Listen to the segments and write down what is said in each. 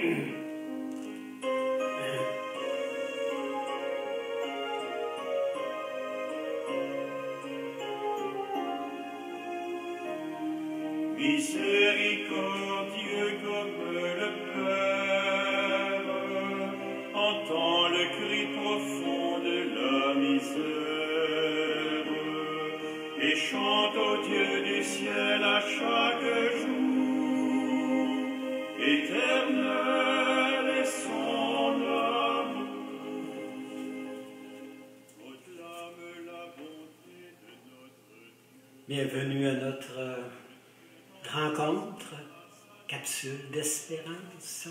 Miséricordieux comme le Père, entends le cri profond de la misère, et chante au Dieu du ciel à chaque jour, éternel est son amour. Proclame la bonté de notre Dieu. Bienvenue à notre rencontre, capsule d'espérance.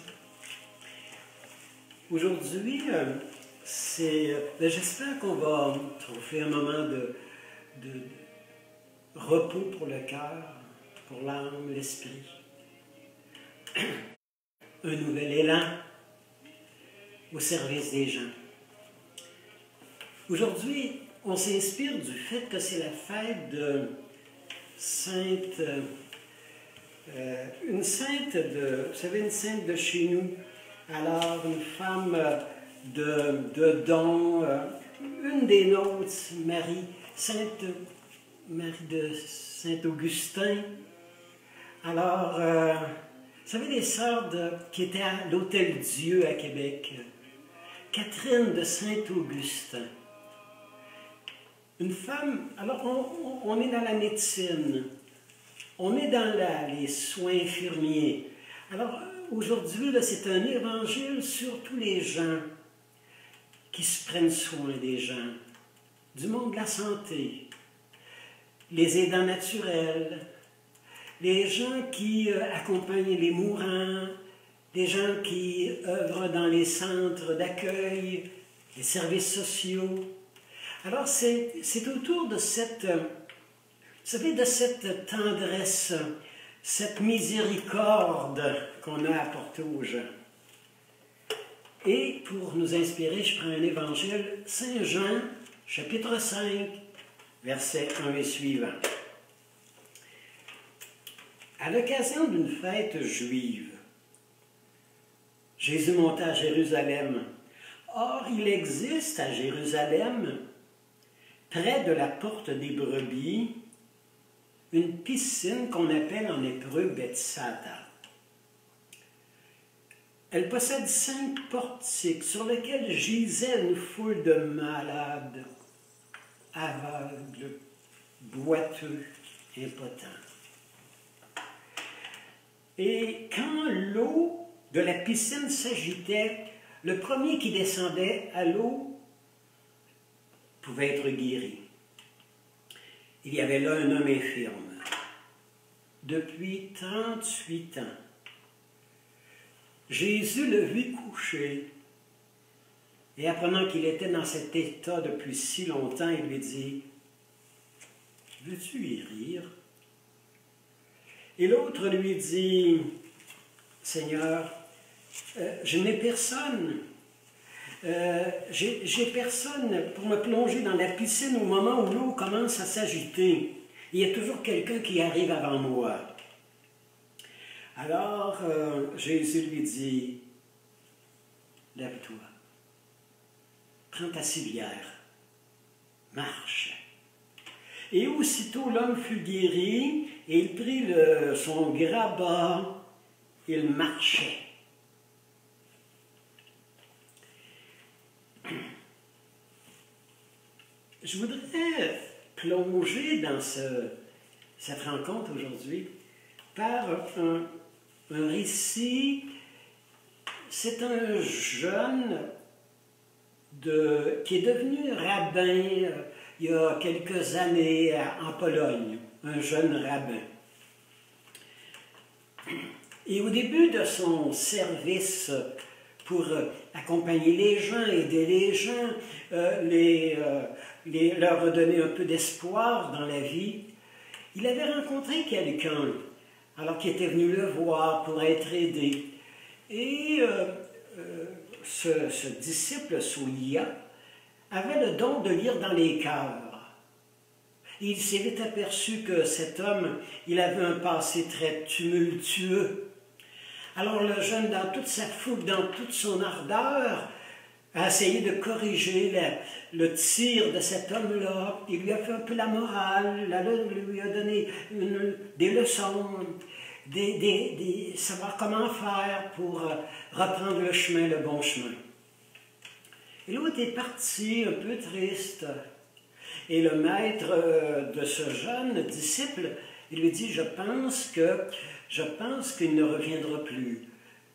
Aujourd'hui, j'espère qu'on va trouver un moment de repos pour le cœur, pour l'âme, l'esprit. Un nouvel élan au service des gens. Aujourd'hui, on s'inspire du fait que c'est la fête de une sainte de chez nous. Alors, une femme de don, une des nôtres, Sainte Marie de Saint-Augustin. Alors, vous savez, les sœurs qui étaient à l'Hôtel-Dieu à Québec, Catherine de Saint-Augustin. Une femme, alors on est dans la médecine, on est dans les soins infirmiers. Alors aujourd'hui, c'est un évangile sur tous les gens qui se prennent soin des gens, du monde de la santé, les aidants naturels, les gens qui accompagnent les mourants, les gens qui œuvrent dans les centres d'accueil, les services sociaux. Alors, c'est autour de cette tendresse, cette miséricorde qu'on a apportée aux gens. Et pour nous inspirer, je prends un évangile, Saint Jean, chapitre 5, versets 1 et suivant. À l'occasion d'une fête juive, Jésus monta à Jérusalem. Or, il existe à Jérusalem, près de la porte des brebis, une piscine qu'on appelle en hébreu Bethsada. Elle possède 5 portiques sur lesquels gisait une foule de malades, aveugles, boiteux, impotents. Et quand l'eau de la piscine s'agitait, le premier qui descendait à l'eau pouvait être guéri. Il y avait là un homme infirme, depuis 38 ans. Jésus le vit coucher, et apprenant qu'il était dans cet état depuis si longtemps, il lui dit, « Veux-tu guérir? » Et l'autre lui dit, « Seigneur, je n'ai personne. J'ai personne pour me plonger dans la piscine au moment où l'eau commence à s'agiter. Il y a toujours quelqu'un qui arrive avant moi. » Alors, Jésus lui dit, « Lève-toi, prends ta civière, marche. » Et aussitôt l'homme fut guéri, et il prit son grabat, il marchait. Je voudrais plonger dans cette rencontre aujourd'hui par un récit. C'est un jeune qui est devenu rabbin il y a quelques années en Pologne, un jeune rabbin. Et au début de son service pour accompagner les gens, aider les gens, leur redonner un peu d'espoir dans la vie, il avait rencontré quelqu'un alors qui était venu le voir pour être aidé. Et ce disciple, Soulia, avait le don de lire dans les cœurs. Et il s'est vite aperçu que cet homme, il avait un passé très tumultueux. Alors le jeune, dans toute sa fougue, dans toute son ardeur, a essayé de corriger le tir de cet homme-là. Il lui a fait un peu la morale, lui a donné des leçons, savoir comment faire pour reprendre le chemin, le bon chemin. Et l'autre est parti un peu triste. Et le maître de ce jeune disciple, il lui dit, je pense qu'il ne reviendra plus.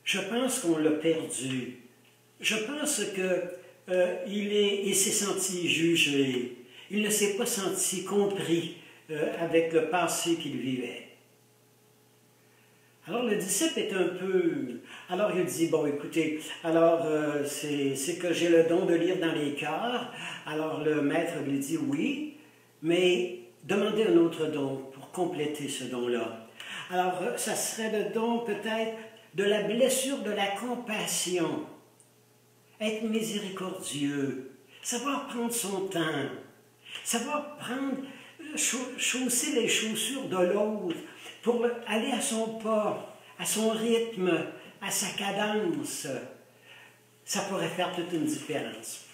Je pense qu'on l'a perdu. Je pense qu'il s'est senti jugé. Il ne s'est pas senti compris avec le passé qu'il vivait. Alors le disciple est un peu... Alors il dit, bon écoutez, alors c'est que j'ai le don de lire dans les cœurs. Alors le maître lui dit, oui, mais demandez un autre don pour compléter ce don-là. Alors ça serait le don peut-être de la blessure de la compassion. Être miséricordieux, savoir prendre son temps, savoir chausser les chaussures de l'autre pour aller à son pas, à son rythme, à sa cadence. Ça pourrait faire toute une différence.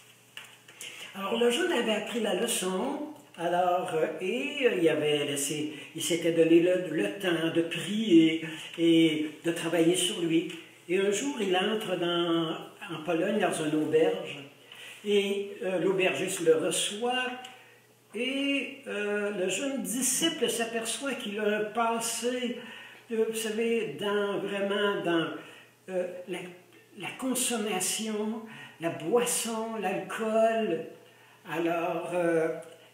Alors le jeune avait appris la leçon, il s'était donné le temps de prier et de travailler sur lui. Et un jour, il entre en Pologne dans une auberge, et l'aubergiste le reçoit, et le jeune disciple s'aperçoit qu'il a un passé, vous savez, dans la consommation, la boisson, l'alcool. Alors,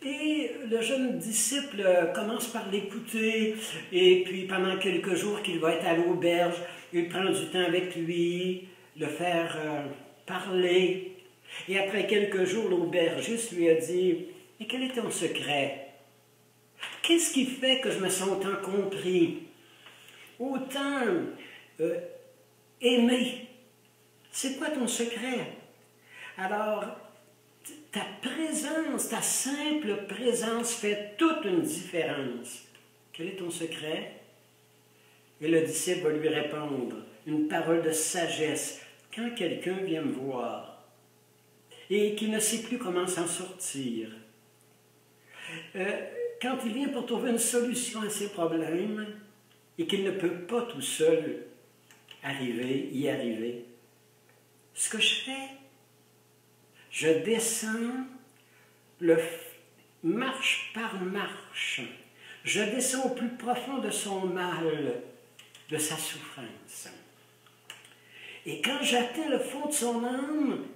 et le jeune disciple commence par l'écouter, et puis pendant quelques jours qu'il va être à l'auberge, il prend du temps avec lui, le faire parler. Et après quelques jours, l'aubergiste lui a dit, « Mais quel est ton secret? Qu'est-ce qui fait que je me sens autant compris? Autant aimé? C'est quoi ton secret? » Alors, ta présence, ta simple présence fait toute une différence. Quel est ton secret? Et le disciple va lui répondre une parole de sagesse. Quand quelqu'un vient me voir et qui ne sait plus comment s'en sortir, quand il vient pour trouver une solution à ses problèmes et qu'il ne peut pas tout seul y arriver, ce que je fais, je descends marche par marche. Je descends au plus profond de son mal, de sa souffrance. Et quand j'atteins le fond de son âme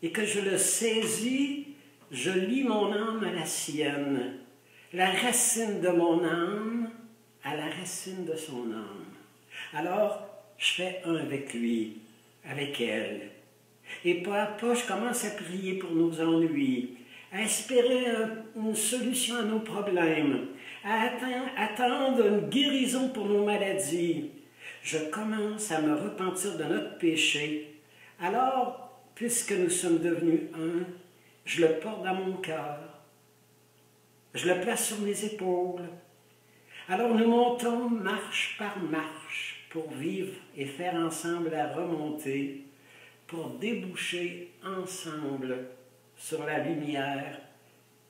et que je le saisis, je lie mon âme à la sienne, la racine de mon âme à la racine de son âme. Alors, je fais un avec lui, avec elle. Et pas à pas, je commence à prier pour nos ennuis, à espérer une solution à nos problèmes, à attendre une guérison pour nos maladies. Je commence à me repentir de notre péché. Alors, puisque nous sommes devenus un, je le porte dans mon cœur. Je le place sur mes épaules. Alors nous montons marche par marche pour vivre et faire ensemble la remontée, pour déboucher ensemble sur la lumière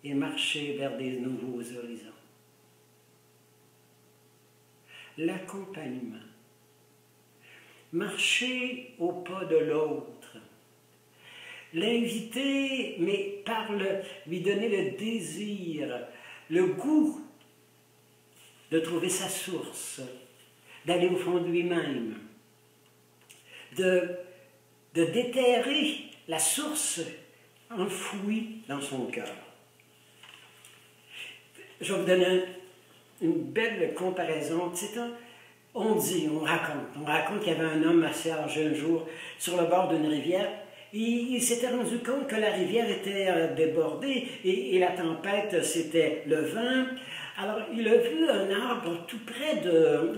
et marcher vers des nouveaux horizons. L'accompagnement. Marcher au pas de l'autre. L'inviter, mais lui donner le désir, le goût de trouver sa source, d'aller au fond de lui-même, de déterrer la source enfouie dans son cœur. Je vais vous donner une belle comparaison. On raconte qu'il y avait un homme assez âgé un jour sur le bord d'une rivière. Il s'était rendu compte que la rivière était débordée et la tempête, c'était le vent. Alors, il a vu un arbre tout près de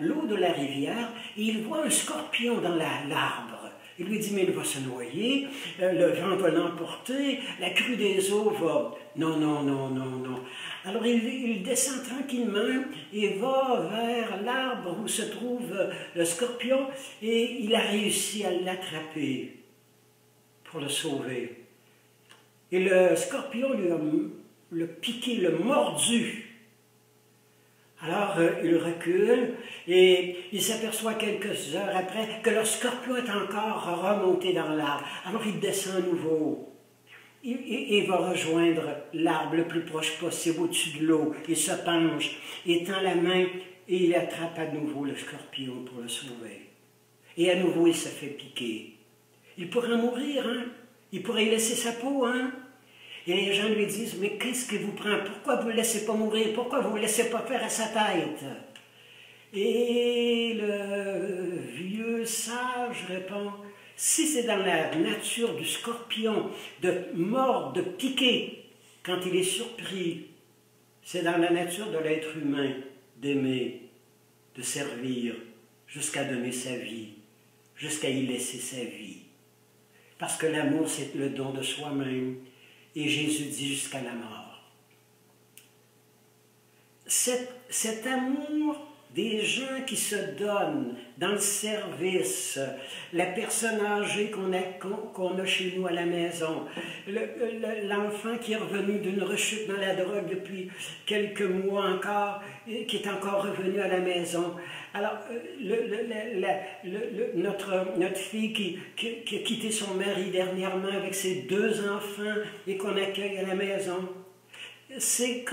l'eau de la rivière et il voit un scorpion dans l'arbre. Il lui dit, mais il va se noyer, le vent va l'emporter, la crue des eaux va... Non, non, non, non, non. Alors il descend tranquillement et va vers l'arbre où se trouve le scorpion et il a réussi à l'attraper pour le sauver. Et le scorpion lui a le piqué, le mordu. Alors il recule et il s'aperçoit quelques heures après que le scorpion est encore remonté dans l'arbre. Alors il descend à nouveau. Il va rejoindre l'arbre le plus proche possible au-dessus de l'eau. Il se penche, il tend la main et il attrape à nouveau le scorpion pour le sauver. Et à nouveau il se fait piquer. Il pourrait en mourir, hein? Il pourrait y laisser sa peau, hein? Et les gens lui disent, mais qu'est-ce qui vous prend? Pourquoi vous ne le laissez pas mourir? Pourquoi vous ne le laissez pas faire à sa tête? Et le vieux sage répond, si c'est dans la nature du scorpion de mordre, de piquer quand il est surpris, c'est dans la nature de l'être humain d'aimer, de servir, jusqu'à donner sa vie, jusqu'à y laisser sa vie. Parce que l'amour, c'est le don de soi-même. Et Jésus dit jusqu'à la mort. Cet amour des gens qui se donnent dans le service, la personne âgée qu'on a chez nous à la maison, l'enfant qui est revenu d'une rechute dans la drogue depuis quelques mois encore, qui est encore revenu à la maison. Alors, notre fille qui a quitté son mari dernièrement avec ses 2 enfants et qu'on accueille à la maison, c'est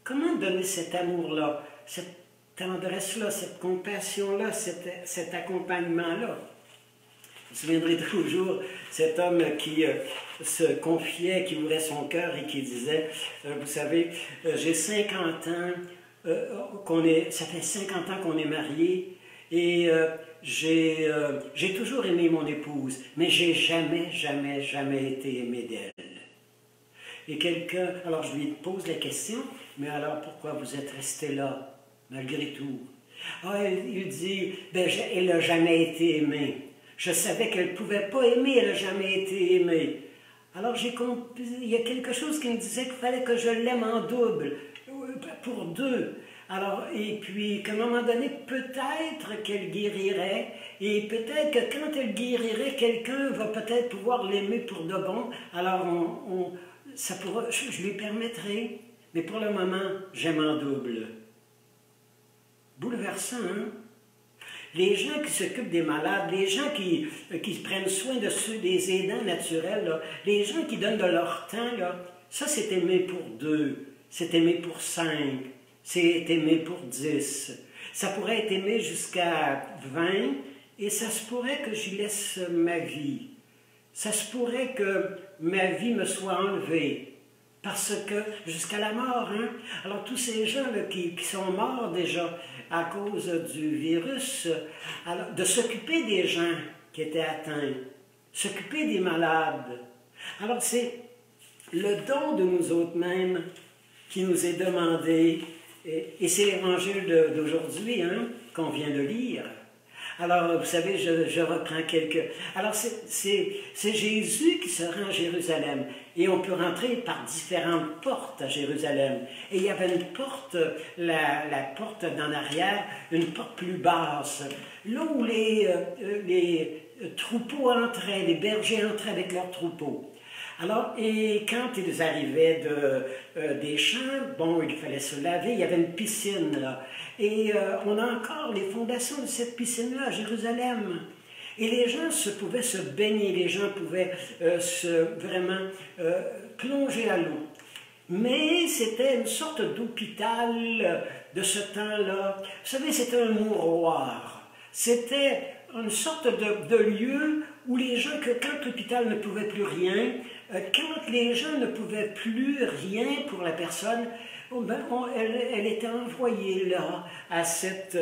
comment donner cet amour-là, cette tendresse-là, cette compassion-là, cet accompagnement-là. Je me souviendrai toujours cet homme qui se confiait, qui ouvrait son cœur et qui disait, vous savez, j'ai 50 ans, ça fait 50 ans qu'on est mariés et j'ai toujours aimé mon épouse, mais j'ai jamais été aimé d'elle. Et quelqu'un, alors je lui pose la question, mais alors pourquoi vous êtes resté là, malgré tout? Ah, il dit, ben, elle n'a jamais été aimée. Je savais qu'elle ne pouvait pas aimer, elle n'a jamais été aimée. Alors j'ai compris, il y a quelque chose qui me disait qu'il fallait que je l'aime en double, pour 2. Alors, et puis qu'à un moment donné, peut-être qu'elle guérirait, et peut-être que quand elle guérirait, quelqu'un va peut-être pouvoir l'aimer pour de bon. Alors, ça pourra, je lui permettrai, mais pour le moment, j'aime en double. Bouleversant, hein? Les gens qui s'occupent des malades, les gens qui prennent soin de ceux des aidants naturels, là, les gens qui donnent de leur temps, là, ça c'est aimé pour 2, c'est aimé pour 5, c'est aimé pour 10. Ça pourrait être aimé jusqu'à 20 et ça se pourrait que j'y laisse ma vie. Ça se pourrait que ma vie me soit enlevée. Parce que, jusqu'à la mort, hein? Alors tous ces gens-là qui sont morts déjà à cause du virus, alors, de s'occuper des gens qui étaient atteints, s'occuper des malades. Alors c'est le don de nous autres mêmes qui nous est demandé, et c'est l'évangile d'aujourd'hui, hein, qu'on vient de lire. Alors, vous savez, je reprends quelques... Alors, c'est Jésus qui se rend à Jérusalem. Et on peut rentrer par différentes portes à Jérusalem. Et il y avait une porte, la porte d'en arrière, une porte plus basse. Là où les troupeaux entraient, les bergers entraient avec leurs troupeaux. Alors, et quand ils arrivaient des champs, bon, il fallait se laver, il y avait une piscine là. Et on a encore les fondations de cette piscine-là à Jérusalem. Et les gens pouvaient se baigner, les gens pouvaient vraiment plonger à l'eau. Mais c'était une sorte d'hôpital de ce temps-là. Vous savez, c'était un mouroir. C'était une sorte de lieu où les gens, quand l'hôpital ne pouvait plus rien, quand les gens ne pouvaient plus rien pour la personne, elle était envoyée là, à cette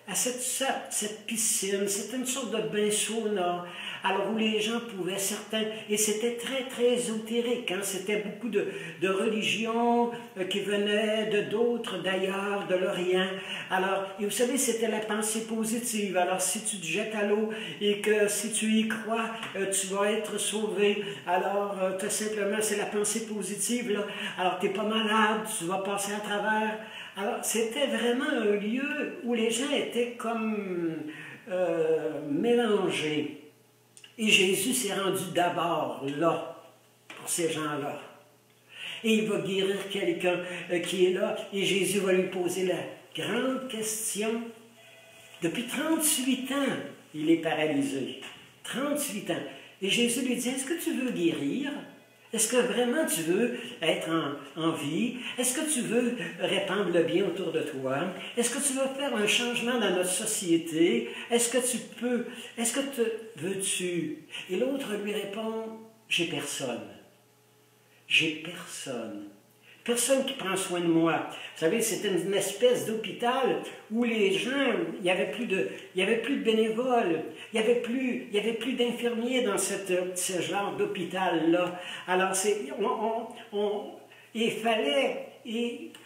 à cette piscine. C'était une sorte de bain sauna, alors où les gens pouvaient, certains, et c'était très, très ésotérique, hein, c'était beaucoup de religions qui venaient de d'autres, d'ailleurs, de l'Orient. Alors, et vous savez, c'était la pensée positive. Alors, si tu te jettes à l'eau et que si tu y crois, tu vas être sauvé. Alors, tout simplement, c'est la pensée positive, là. Alors, tu n'es pas malade, tu vas passer à travers. Alors, c'était vraiment un lieu où les gens étaient comme mélangés. Et Jésus s'est rendu d'abord là, pour ces gens-là. Et il va guérir quelqu'un qui est là, et Jésus va lui poser la grande question. Depuis 38 ans, il est paralysé. 38 ans. Et Jésus lui dit, est-ce que tu veux guérir? Est-ce que vraiment tu veux être en vie? Est-ce que tu veux répandre le bien autour de toi? Est-ce que tu veux faire un changement dans notre société? Est-ce que tu peux? Est-ce que veux-tu? Et l'autre lui répond, j'ai personne. J'ai personne. Personne qui prend soin de moi. Vous savez, c'était une espèce d'hôpital où les gens, il n'y avait plus de bénévoles, il n'y avait plus d'infirmiers dans ce genre d'hôpital-là. Alors, il fallait,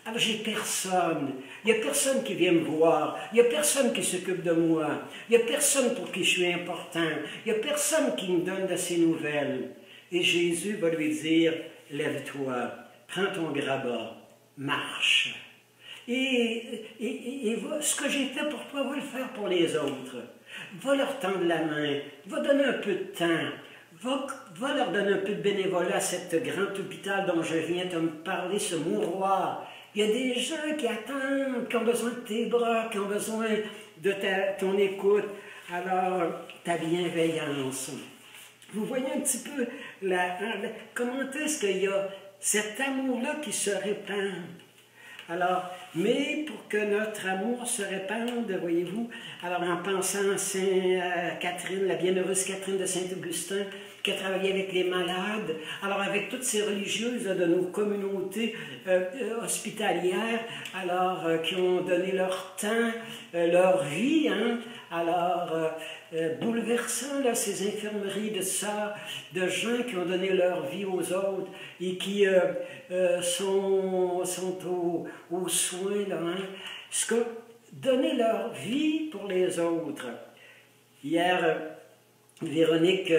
alors j'ai personne. Il n'y a personne qui vient me voir. Il n'y a personne qui s'occupe de moi. Il n'y a personne pour qui je suis important. Il n'y a personne qui me donne de ses nouvelles. Et Jésus va lui dire, lève-toi. Prends ton grabat, marche. Et ce que j'ai fait pour toi, va le faire pour les autres. Va leur tendre la main, va donner un peu de temps, va leur donner un peu de bénévolat à cet grand hôpital dont je viens de me parler, ce mouroir. Il y a des gens qui attendent, qui ont besoin de tes bras, qui ont besoin de ton écoute. Alors, ta bienveillance. Vous voyez un petit peu comment est-ce qu'il y a cet amour-là qui se répand. Alors, mais pour que notre amour se répande, voyez-vous, alors en pensant à Sainte Catherine, la bienheureuse Catherine de Saint-Augustin, qui a travaillé avec les malades, alors avec toutes ces religieuses de nos communautés hospitalières, alors qui ont donné leur temps, leur vie, hein, alors bouleversant là, ces infirmeries de sœurs, de gens qui ont donné leur vie aux autres et qui sont aux soins, là, hein, donner leur vie pour les autres. Hier, Véronique,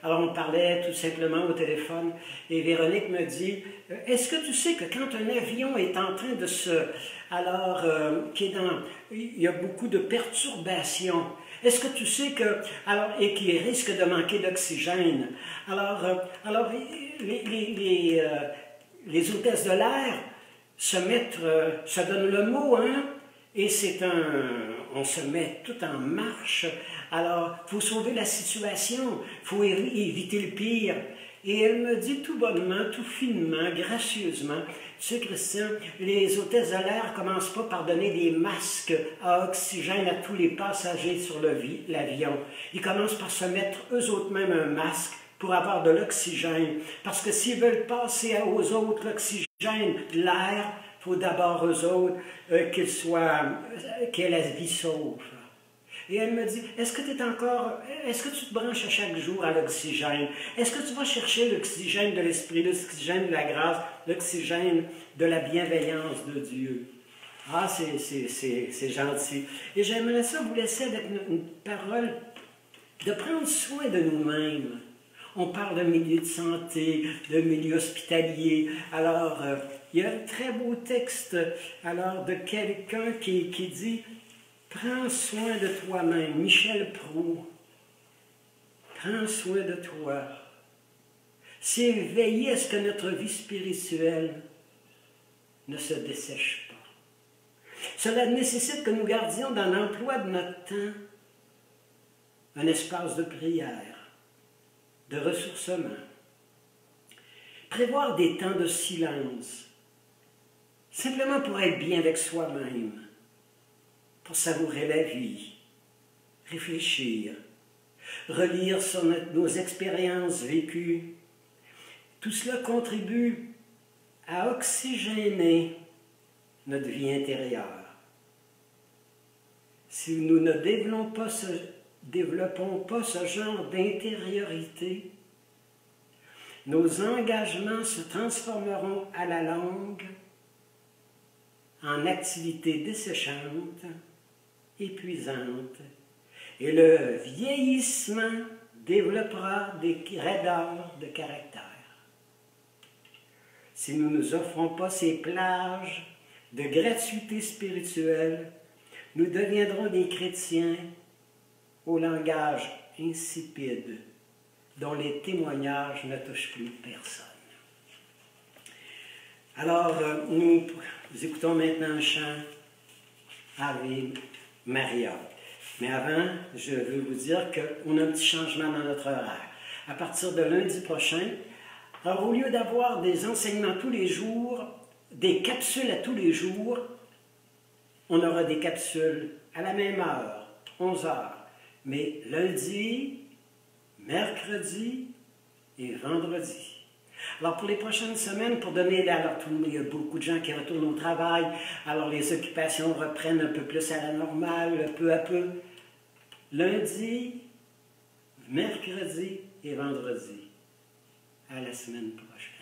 alors on parlait tout simplement au téléphone, et Véronique me dit, est-ce que tu sais que quand un avion est en train de alors, il y a beaucoup de perturbations, est-ce que tu sais que, alors, et qu'il risque de manquer d'oxygène, alors les hôtesses de l'air se donnent le mot, hein, et on se met tout en marche. Alors, il faut sauver la situation, il faut éviter le pire. Et elle me dit tout bonnement, tout finement, gracieusement, tu sais, Christian, les hôtesses de l'air ne commencent pas par donner des masques à oxygène à tous les passagers sur l'avion. Ils commencent par se mettre eux-mêmes un masque pour avoir de l'oxygène. Parce que s'ils veulent passer aux autres l'oxygène, l'air, il faut d'abord aux autres qu'aient la vie sauve. Et elle me dit, est-ce que tu te branches à chaque jour à l'oxygène? Est-ce que tu vas chercher l'oxygène de l'esprit, l'oxygène de la grâce, l'oxygène de la bienveillance de Dieu? Ah, c'est gentil. Et j'aimerais ça vous laisser avec une parole de prendre soin de nous-mêmes. On parle de milieu de santé, de milieu hospitalier. Alors, il y a un très beau texte alors, de quelqu'un qui dit « Prends soin de toi-même ». Michel Proulx. Prends soin de toi. C'est veiller à ce que notre vie spirituelle ne se dessèche pas. Cela nécessite que nous gardions dans l'emploi de notre temps un espace de prière, de ressourcement. Prévoir des temps de silence, simplement pour être bien avec soi-même, pour savourer la vie, réfléchir, relire sur nos expériences vécues. Tout cela contribue à oxygéner notre vie intérieure. si nous ne développons pas ce genre d'intériorité, nos engagements se transformeront à la longue en activités desséchantes, épuisantes, et le vieillissement développera des raideurs de caractère. Si nous ne nous offrons pas ces plages de gratuité spirituelle, nous deviendrons des chrétiens au langage insipide, dont les témoignages ne touchent plus personne. Alors, nous écoutons maintenant un chant Ave Maria. Mais avant, je veux vous dire qu'on a un petit changement dans notre horaire. À partir de lundi prochain, alors au lieu d'avoir des enseignements tous les jours, des capsules à tous les jours, on aura des capsules à la même heure, 11 heures. Mais lundi, mercredi et vendredi. Alors pour les prochaines semaines, pour donner, alors il y a beaucoup de gens qui retournent au travail, alors les occupations reprennent un peu plus à la normale, peu à peu. Lundi, mercredi et vendredi. À la semaine prochaine.